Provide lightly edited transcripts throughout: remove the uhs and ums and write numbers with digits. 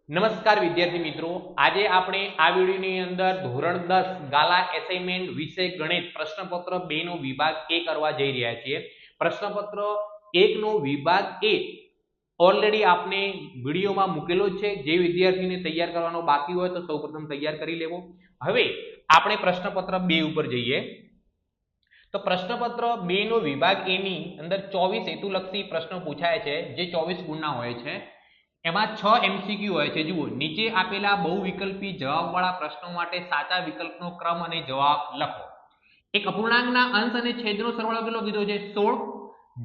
નમસ્કાર વિદ્યાર્થી મિત્રો, આજે આપણે આ વિડીયોની અંદર ધોરણ 10 ગાલા એસાઇનમેન્ટ વિષય ગણિત પ્રશ્નપત્ર 2 નો વિભાગ A કરવા જઈ રહ્યા છીએ. પ્રશ્નપત્ર 1 નો વિભાગ A ઓલરેડી આપણે વિડીયોમાં મૂકેલો છે. જે વિદ્યાર્થીને તૈયાર કરવાનો બાકી હોય તો સૌપ્રથમ તૈયાર કરી લેવો. હવે આપણે પ્રશ્નપત્ર 2 ઉપર જઈએ. તો પ્રશ્નપત્ર 2 નો વિભાગ A ની અંદર 24 હેતુલક્ષી પ્રશ્નો પૂછાય છે, જે 24 ગુણના હોય છે. એમાં 6 MCQ હોય છે. જુઓ, નીચે આપેલા બહુવિકલ્પી જવાબવાળા પ્રશ્નો માટે સાચા વિકલ્પનો ક્રમ અને જવાબ લખો. એક અપૂર્ણાંકના અંશ અને છેદનો સરવાળો કેટલો કીધો છે? 16.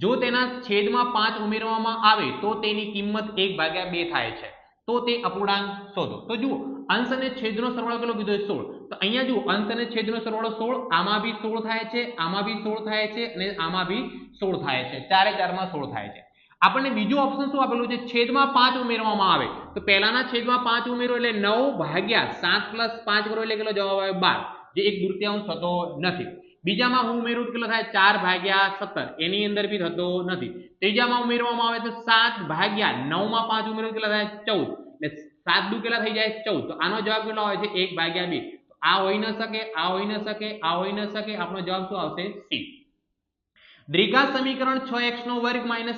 જો તેના છેદમાં 5 ઉમેરવામાં આવે તો તેની કિંમત 1/2 થાય છે. તો તે અપૂર્ણાંક શોધો. તો જુઓ, અંશ અને છેદનો સરવાળો કેટલો કીધો છે? 16. તો અહીંયા જુઓ, અંશ અને છેદનો સરવાળો 16, આમાં બી 16 થાય છે, આમાં બી 16 થાય છે અને આમાં બી 16 થાય છે. ચારે ચારમાં 16 થાય છે. આપણને બીજું ઓપ્શન શું આપેલું છે? છેદમાં 5 ઉમેરવામાં આવે. તો પહેલાના છેદમાં 5 ઉમેરો એટલે 9/7 + 5 કરો એટલે કેટલો જવાબ આવે? 12, જે 1/2 થતો નથી. બીજામાં હું ઉમેરું તો કેટલો થાય? 4/17, એની અંદર બી થતો નથી. ત્રીજામાં ઉમેરવામાં આવે તો 7/9 માં 5 ઉમેરો કેટલા થાય? 14, એટલે 7 દુ કેટલા થઈ જાય? 14. તો આનો જવાબ કેટલો આવે છે? 1/2. આ હોઈ ન શકે, આ હોઈ ન શકે, આ હોઈ ન શકે. આપણો જવાબ શું આવશે? સી. દ્વિઘાત સમીકરણ 6x² -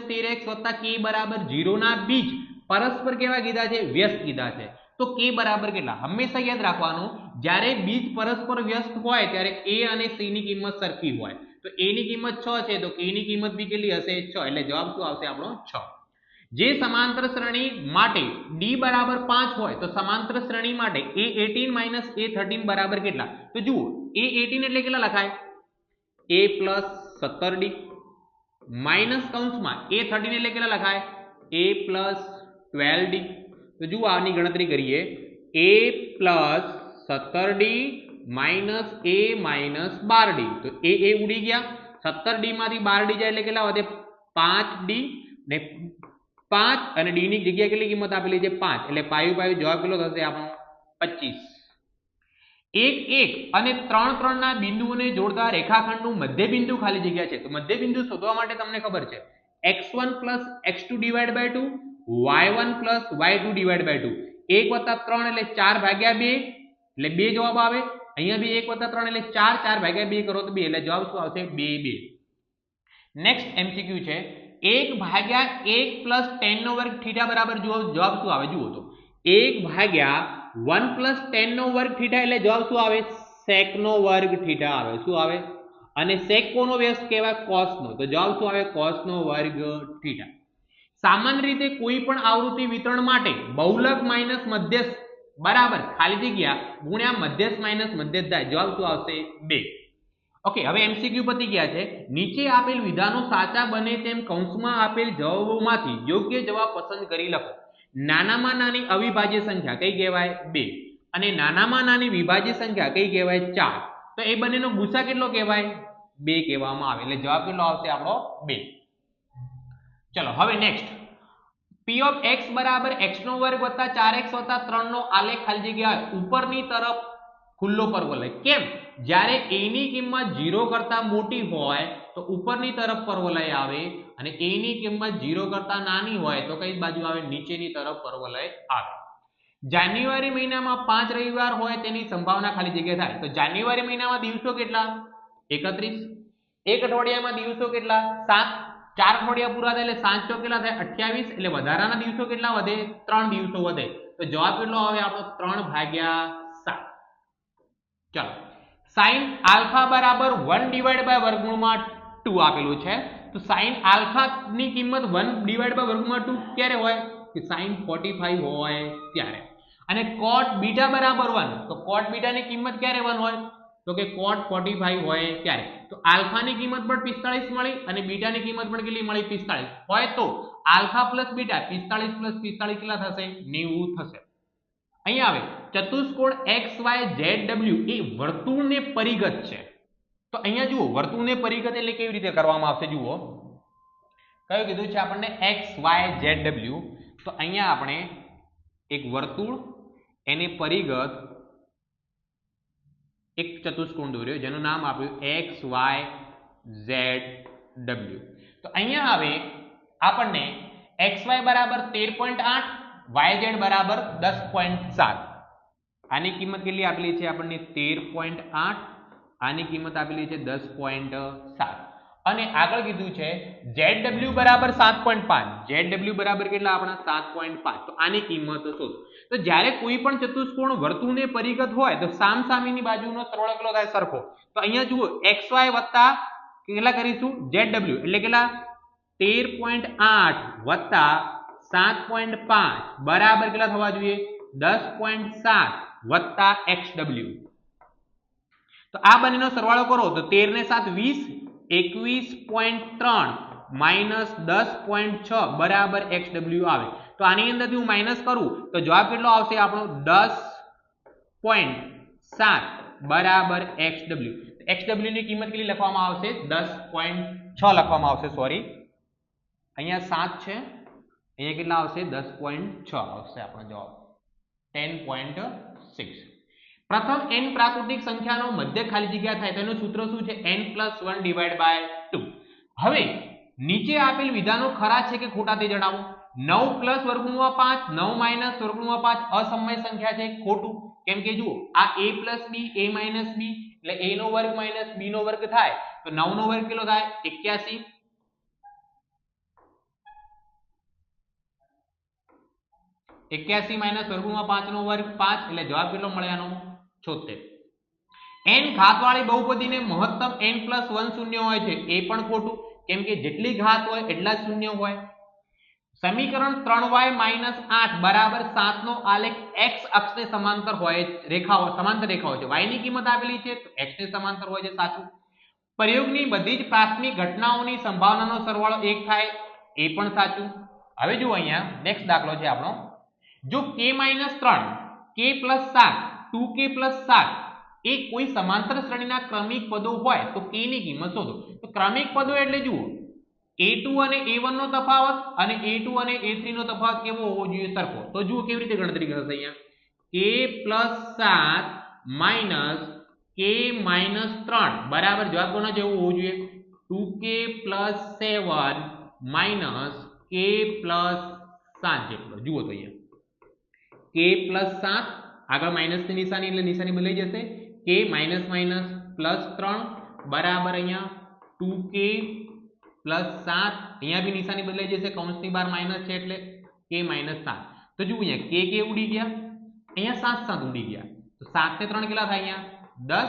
13x + k = 0 ના બીજ પરસ્પર કેવા કીધા છે? વ્યસ્ત કીધા છે. તો k બરાબર કેટલા? હંમેશા યાદ રાખવાનું, જ્યારે બીજ પરસ્પર વ્યસ્ત હોય ત્યારે a અને c ની કિંમત સરખી હોય. તો a ની કિંમત 6 છે, તો k ની કિંમત બી કેટલી હશે? 6. એટલે જવાબ શું આવશે આપણો? 6. જે સમાંતર શ્રેણી માટે d બરાબર 5 હોય તો સમાંતર શ્રેણી માટે a18 - a13 બરાબર કેટલા? તો જુઓ, a18 એટલે કેટલા લખાય? a + 17d માઇનસ કૌંસમાં a13 એટલે કેટલા લખાય? a + 12d. તો જુઓ, આની ગણતરી કરીએ. a + 17d minus a minus 12d. તો એ ઉડી ગયા. 17d માંથી 12d જાય એટલે કેટલા વધે? 5d. ને 5 અને d ની જગ્યાએ કેટલી કિંમત આપેલી છે? 5. એટલે પાયું જવાબ કેટલો થશે આપણો? 25. 1 1 અને 3 3 ના બિંદુઓને જોડતા રેખાખંડનું મધ્યબિંદુ ખાલી જગ્યા છે. તો મધ્યબિંદુ શોધવા માટે તમને ખબર છે, x1 + x2 / 2, y1 + y2 / 2. 1 + 3 એટલે 4/2, એટલે 2 જવાબ આવે. અહીંયા બી 1 + 3 એટલે 4, 4/2 કરો તો 2, એટલે જવાબ શું આવશે? 2 2. નેક્સ્ટ MCQ છે, 1/1 + tan² θ બરાબર જવાબ શું આવે? જુઓ તો 1/1 + tan² θ એટલે જવાબ શું આવે? sec² θ આવે. શું આવે? અને sec કોનો વ્યસ્ત કહેવાય? cos નો. તો જવાબ શું આવે? cos² θ. સામાન્ય રીતે કોઈ પણ આવૃત્તિ વિતરણ માટે બહુલક માઇનસ મધ્યસ્થ બરાબર ખાલી જગ્યા ગુણ્યા મધ્યસ્થ માઇનસ મધ્યસ્થ થાય. જવાબ શું આવશે? 2. ઓકે, હવે MCQ પતી ગયા છે. નીચે આપેલ વિધાનો સાચા બને તેમ કૌંસમાં આપેલ જવાબોમાંથી યોગ્ય જવાબ પસંદ કરી લખો. નાનામાં નાની અવિભાજ્ય સંખ્યા કઈ કહેવાય? 2. અને નાનામાં નાની વિભાજ્ય સંખ્યા કઈ કહેવાય? 4. તો એ બંનેનો ગુસા કેટલો કહેવાય? 2 કહેવામાં આવે. એટલે જવાબ કેટલો આવશે આપણો? 2. ચલો હવે નેક્સ્ટ, p of x બરાબર x² + 4x + 3 નો આલેખ ખાલી જગ્યા ઉપરની તરફ ખુલ્લો પરવલય. કેમ? જ્યારે a ની કિંમત 0 કરતા મોટી હોય તો ઉપરની તરફ પરવલય આવે, અને a ની કિંમત 0 કરતા નાની હોય તો કઈ બાજુ આવે? નીચેની તરફ પરવલય આવે. જાન્યુઆરી મહિનામાં 5 રવિવાર હોય તેની સંભાવના ખાલી જગ્યા થાય. તો જાન્યુઆરી મહિનામાં દિવસો કેટલા? 31. એક અઠવાડિયામાં દિવસો કેટલા? 7. 4 અઠવાડિયા પૂરા થાય એટલે 7 ચોક કેટલા થાય? 28. એટલે વધારાના દિવસો કેટલા વધે? 3 દિવસો વધે. તો જવાબ કેટલો આવે આપણો? 3/7. ચાલો, sin આલ્ફા બરાબર 1/√2 આપેલું છે. તો sin આલ્ફા ની કિંમત 1/√2 ક્યારે હોય? કે sin 45 હોય ત્યારે. અને cot બીટા બરાબર 1, તો cot બીટા ની કિંમત ક્યારે 1 હોય? તો કે cot 45 હોય ત્યારે. તો આલ્ફા ની કિંમત પણ 45 મળી અને બીટા ની કિંમત પણ કેટલી મળી? 45 હોય તો આલ્ફા પ્લસ બીટા 45 + 45 કેટલા થશે? 90 થશે. અહીંયા આવે ચતુષ્કોણ XYZW એ વર્તુળને પરિઘત છે. તો અહીંયા જુઓ, વર્તુળને પરિઘત એટલે કેવી રીતે કરવામાં આવશે? જુઓ, કયું કીધું છે આપણને? XYZW. તો અહીંયા આપણે એક વર્તુળ, એને પરિઘત એક ચતુષ્કોણ દોર્યો જેનું નામ આપ્યું XYZW. તો અહીંયા આવે આપણને XY બરાબર 13.8, yz બરાબર 10.7. આની કિંમત કેટલી આપેલી છે આપણને 13.8, આની કિંમત આપેલી છે 10.7 અને આગળ કીધું છે zw બરાબર 7.5. zw બરાબર કેટલા આપણા 7.5. તો આની કિંમત શોધો. તો જ્યારે કોઈ પણ ચતુષ્કોણ વર્તુળને પરિગત હોય તો સામસામેની બાજુનો સરવાળો કેટલો થાય? સરખો. તો અહીંયા જુઓ xy વત્તા કેટલા કરીશું zw એટલે કેટલા 13.8 વત્તા 7.5 બરાબર કેટલા થવા જોઈએ 10.7 વત્તા xw. તો આ બંનેનો સરવાળો કરો તો 13 ને 7 20, 21.3 માઇનસ 10.6 બરાબર xw આવે. તો આની અંદરથી હું માઇનસ કરું તો જવાબ કેટલો આવશે આપણો 10.7 બરાબર xw. xw ની કિંમત કેટલી લખવામાં આવશે 10.6 લખવામાં આવશે. સોરી, અહીંયા 7 છે, અહીંયા કેટલા આવશે 10.6 આવશે આપણો જવાબ 10.6. પ્રથમ n પ્રાકૃતિક સંખ્યાનો મધ્ય ખાલી જગ્યા થાય તેનું સૂત્ર શું છે? n+1/2. હવે નીચે આપેલ વિધાનો ખરા છે કે ખોટા તે જણાવો. 9 + √5 9 - √5 અસમય સંખ્યા છે. ખોટું. કેમ કે જુઓ આ a + b a - b એટલે a નો વર્ગ - b નો વર્ગ થાય તો 9 નો વર્ગ કેટલો થાય 81. 81 - √5 નો વર્ગ 5 એટલે જવાબ કેટલો મળે આનો 76. n ઘાતવાળી બહુપદીને મહત્તમ n+1 શૂન્ય હોય છે એ પણ ખોટું. કેમ કે જેટલી ઘાત હોય એટલા જ શૂન્ય હોય. સમીકરણ 3y - 8 બરાબર 7 નો આલેખ x અક્ષને સમાંતર હોય સમાંતર રેખા હોય છે. y ની કિંમત આપેલી છે તો x ને સમાંતર હોય છે. સાચું. પ્રયોગની બધી જ પ્રાથમિક ઘટનાઓની સંભાવનાનો સરવાળો 1 થાય એ પણ સાચું. હવે જુઓ અહીંયા નેક્સ્ટ દાખલો છે આપણો. જો k - 3 k + 7 2k + 7 એ કોઈ સમાંતર શ્રેણીના ક્રમિક પદો હોય તો k ની કિંમત શોધો. તો ક્રમિક પદો એટલે જુઓ a2 અને a1 નો તફાવત અને a2 અને a3 નો તફાવત કેવો હોવો જોઈએ? સરખો. તો જુઓ કેવી રીતે ગણતરી કરશે અહીંયા k + 7 - k - 3 બરાબર જવાબ કોનો જેવો હોવો જોઈએ 2k + 7 - k + 7 જેટલો. જુઓ તો અહીંયા k + 7 આગળ માઈનસની નિશાની એટલે નિશાની બદલાઈ જશે. k +3 બરાબર અહીંયા 2k + 7 અહીંયા બી નિશાની બદલાઈ જશે. કૌંસની બહાર માઈનસ છે એટલે k - 7. તો જુઓ અહીંયા k ઉડી ગયા, અહીંયા 7 7 ઉડી ગયા. તો 7 ને 3 કેટલા થાય અહીંયા 10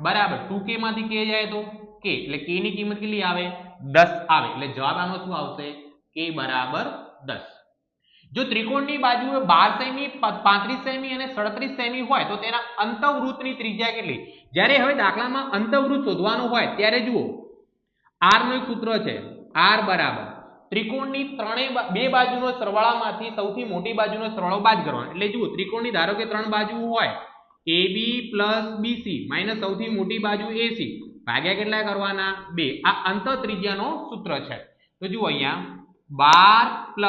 બરાબર 2k માંથી k જાય તો k એટલે k ની કિંમત કેટલી આવે 10 આવે. એટલે જવાબ આનો શું આવશે k બરાબર 10. જો ત્રિકોણની બાજુએ 12 સેમી 35 સેમી અને 37 સેમી હોય તો તેના અંતઃવૃત્તની ત્રિજ્યા કેટલી? જ્યારે હવે દાખલામાં અંતઃવૃત્ત શોધવાનું હોય ત્યારે જુઓ r નું એક સૂત્ર છે r બરાબર ત્રિકોણની બે બાજુનો સરવાળામાંથી સૌથી મોટી બાજુનો સરવાળો બાદ કરવાનો. એટલે જુઓ ત્રિકોણની ધારો કે 3 બાજુ હોય AB + BC માઈનસ સૌથી મોટી બાજુ AC ભાગ્યા કેટલા કરવાના 2. આ અંતઃ ત્રિજ્યાનો સૂત્ર છે. તો જુઓ અહીંયા 12 +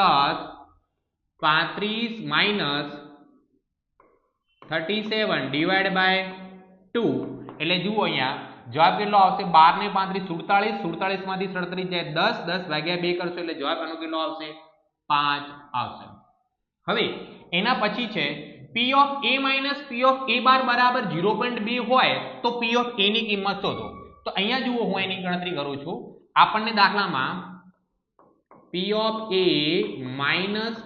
35 - 37 / 2 એટલે જુઓ અહીંયા જવાબ કેટલો આવશે 12 ને 35 47 માંથી 37 જાય 10 10 ભાગ્યા 2 કરશો એટલે જવાબ આનો કેટલો આવશે 5 આવશે. હવે એના પછી છે P of a - P of a bar બરાબર 0.2 હોય તો P of a ની કિંમત શોધો. તો અહીંયા જુઓ હું એની ગણતરી કરું છું. આપણને દાખલામાં P of a -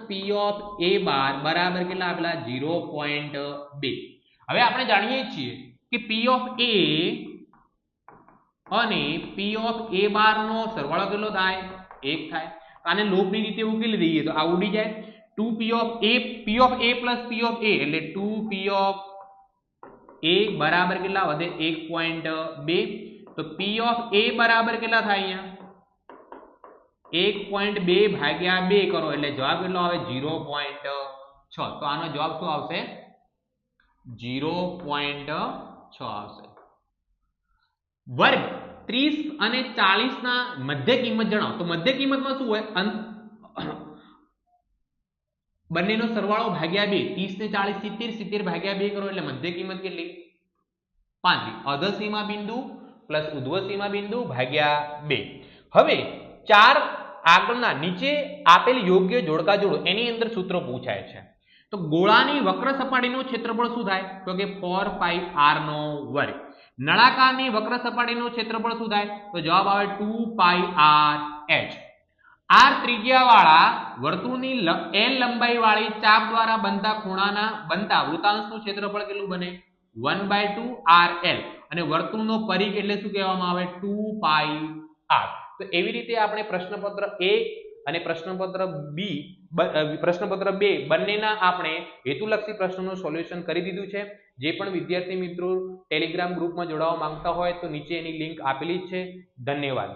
P of a bar બરાબર કેટલા આપેલા 0.2. હવે આપણે જાણીએ છીએ કે P of a અને P of a bar નો સરવાળો કેટલો થાય 1 થાય. આને લોભની રીતે ઉકેલી દઈએ તો આ ઉડી જાય 2p of a P of a plus P of a એટલે 2p of a બરાબર કેટલા વધે 1.2. તો P of a બરાબર કેટલા થાય અહીંયા 1.2 ભાગ્યા 2 કરો એટલે જવાબ કેટલો આવે 0.6. તો આનો જવાબ શું આવશે 0.6 આવશે. વર્ગ 30 અને 40 ના મધ્ય કિંમત જણાવો. તો મધ્ય કિંમતમાં શું હોય બંનેનો સરવાળો ભાગ્યા 2 30 ને 40 70 70 ભાગ્યા 2 કરો એટલે મધ્ય કિંમત કેટલી 35. અધઃ સીમા બિંદુ પ્લસ ઉધ્વ સીમા બિંદુ ભાગ્યા 2. હવે 4 આગળના નીચે આપેલ યોગ્ય જોડકા જોડો એની અંદર સૂત્ર પૂછાય છે. તો ગોળાની વક્ર સપાટીનું ક્ષેત્રફળ શું થાય? તો કે 4 પાઈ r નો વર્ગ. નળાકારની વક્ર સપાટીનું ક્ષેત્રફળ શું થાય? તો જવાબ આવે 2 પાઈ r h. r ત્રિજ્યાવાળા વર્તુળની l લંબાઈ વાળી ચાપ દ્વારા બનતા ખૂણાના બનતા વૃતાંશનું ક્ષેત્રફળ કેટલું બને? 1/2 rl. અને વર્તુળનો પરિઘ એટલે શું કહેવામાં આવે? 2 પાઈ r. તો એવી રીતે આપણે પ્રશ્નપત્ર 1 અને પ્રશ્નપત્ર 2 બંનેના આપણે હેતુલક્ષી પ્રશ્નોનું સોલ્યુશન કરી દીધું છે. જે પણ વિદ્યાર્થી મિત્રો ટેલિગ્રામ ગ્રુપમાં જોડાવા માંગતા હોય તો નીચે એની લિંક આપેલી જ છે. ધન્યવાદ.